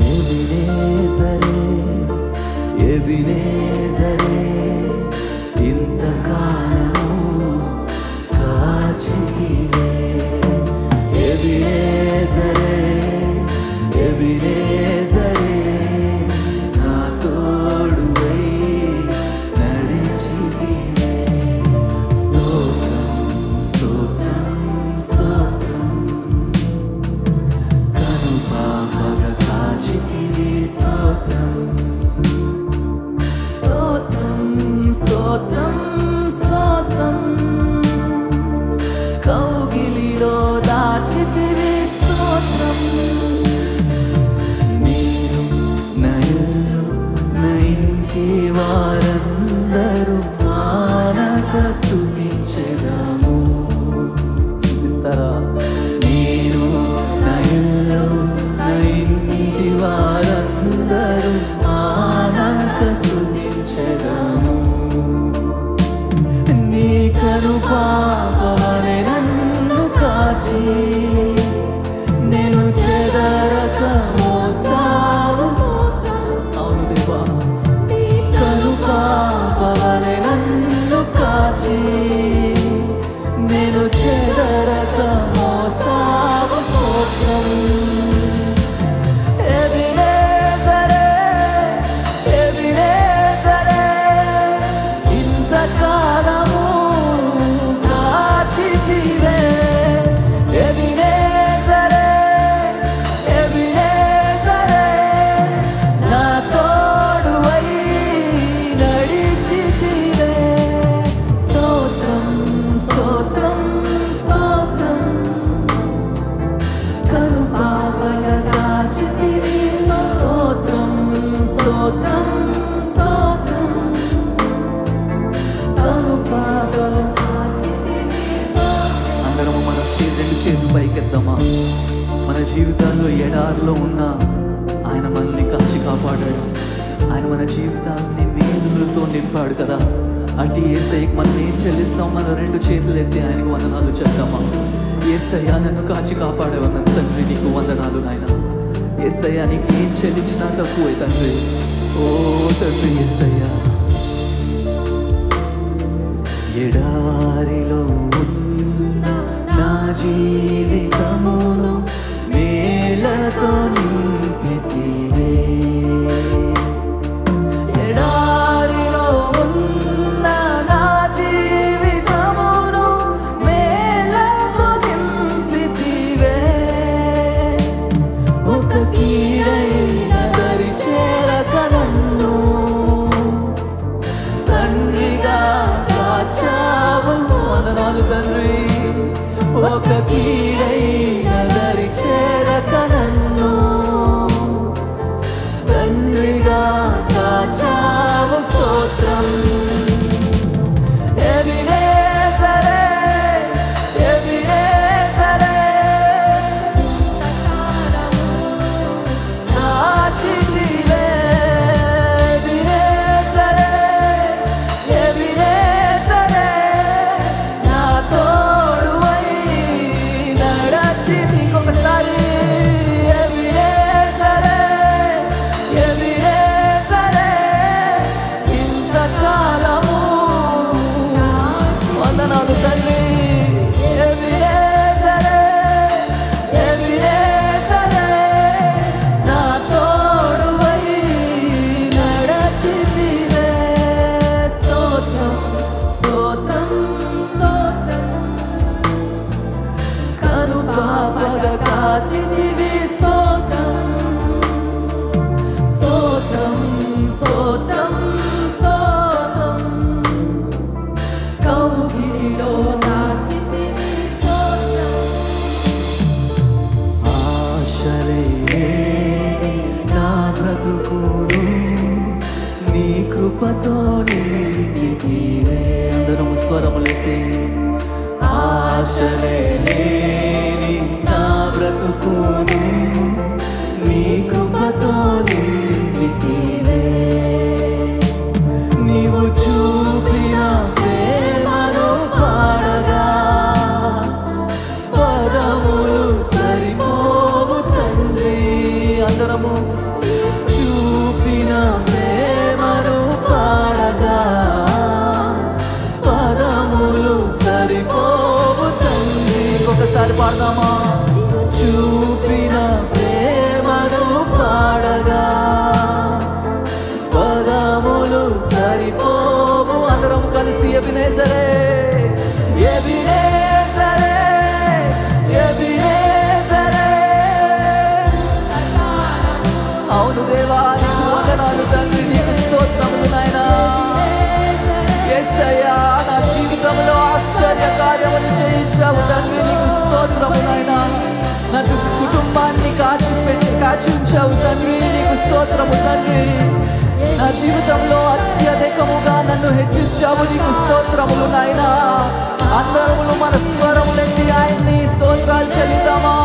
ఎబినేజరే ఎబినేజరే ఇంతకాలము కాచితివే ఎబినేజరే ఎబినేజరే నా తోడువై నడిచితివే స్తోత్రం స్తోత్రం స్తోత్రం కనుపాపగా కాచితివే స్తోత్రం స్తోత్రం స్తోత్రం స్తోత్రం కౌగిలిలో దాచితివే స్తోత్రం నేను నయలు నయింటి వారందరూ మానక స్తుతించెదము స్తుతిస్తారా నేను నయలు నయింటి వారందరూ మానక స్తుతించెదము నీ కనుపాపవలె నన్ను కాచి నేను చెదరక మోసావు అవును దేవా కనుపాపవలె నన్ను కాచి నేను చెదరక మోసావు స్తోత్రం ఎబినేజరే ఎబినేజరే ఇంతకాలము కాచితివే ఎబినేజరే ఎబినేజరే నా తోడువై నడిచితివే స్తోత్రం స్తోత్రం స్తోత్రం కనుపాపగా కాచితివే స్తోత్రం స్తోత్రం స్తోత్రం కనుపాపగా కాచితివే అందరము మన రెండు చేతులు పైకెద్దామా మన జీవితాల్లో ఎడారిలో ఉన్న ఆయన మనల్ని కాచి కాపాడాడు ఆయన మన జీవితాన్ని మేలులతో నింపాడు కదా అటు యేసయ్యకి మనం ఏం చెల్లిస్తాం మన రెండు చేతులు ఎత్తి ఆయనకు వందనాలు చెప్తామా యేసయ్య నన్ను కాచి కాపాడావు నన్ను తండ్రి నీకు వందనాలు నాయన యేసయ్య నీకు ఏం చెల్లించినా తక్కువే తండ్రి ఓ తండ్రి యేసయ్య ఎడారిలో ఉన్న నా జీవితమును మేలతో నింపితివే ఎడారిలో ఉన్న నా జీవితమును మేలతో నింపితివే ఒక కీడైన దరి చేరక నన్ను తండ్రిగా కాచావు వందనాలు తండ్రి ఒక కీడైన దరి చేరక నన్ను తండ్రిగా కాచావు స్తోత్రం ఎబినేజరే ఎబినేజరే కాచితివే ఎబినేజరే ఎబినేజరే నా తోడువై నడచితి ఇంకొకసారి ఎబినేజరే ఎబినేజరే ఇంతకాలము వందనాలు తండ్రి ఎబినేజరే ఎబినేజరే నా తోడువై నడచితివే స్తోత్రం స్తోత్రం స్తోత్రం కనుపాపగా కాచితివే స్తోత్రం స్తోత్రం స్తోత్రం స్తోత్రం కౌగిలిలో దాచితివే స్తోత్రం ఆశలే లేని నా బ్రతుకును నీ కృపతో నింపితివే అందరం స్వరములెత్తి ఆశలే లేని నా బ్రతుకును నీ కృపతో నింపితివే నీవు చూపిన ప్రేమను పాడగా పదములు సరిపోవు తండ్రి అందరము చూపిన ప్రేమను పాడగా పదములు సరిపోవు తండ్రి. ఒకసారి పాడదామా? చూపిన ప్రేమను పాడగా పదములు సరిపోవు. అందరం కలిసి ఎబినేజరే ఎబినేజరే ఎబినేజరే. అవును దేవా, నీకు వందనాలు తండ్రి, నీకు స్తోత్రములు నాయనా. యేసయ్యా, నా జీవితంలో ఆశ్చర్య కార్యములు చేయించావు తండ్రి, నీకు స్తోత్రము నాయనా. నా కుటుంబాన్ని కాచి ఉంచావు తండ్రి, నీకు స్తోత్రము తండ్రి. నా జీవితంలో అత్యధికముగా నన్ను హెచ్చించావు, నీకు స్తోత్రములు నాయనా. అందరములు మన స్వరములెత్తి ఆయన్ని స్తోత్రాలు చెల్లిద్దామా?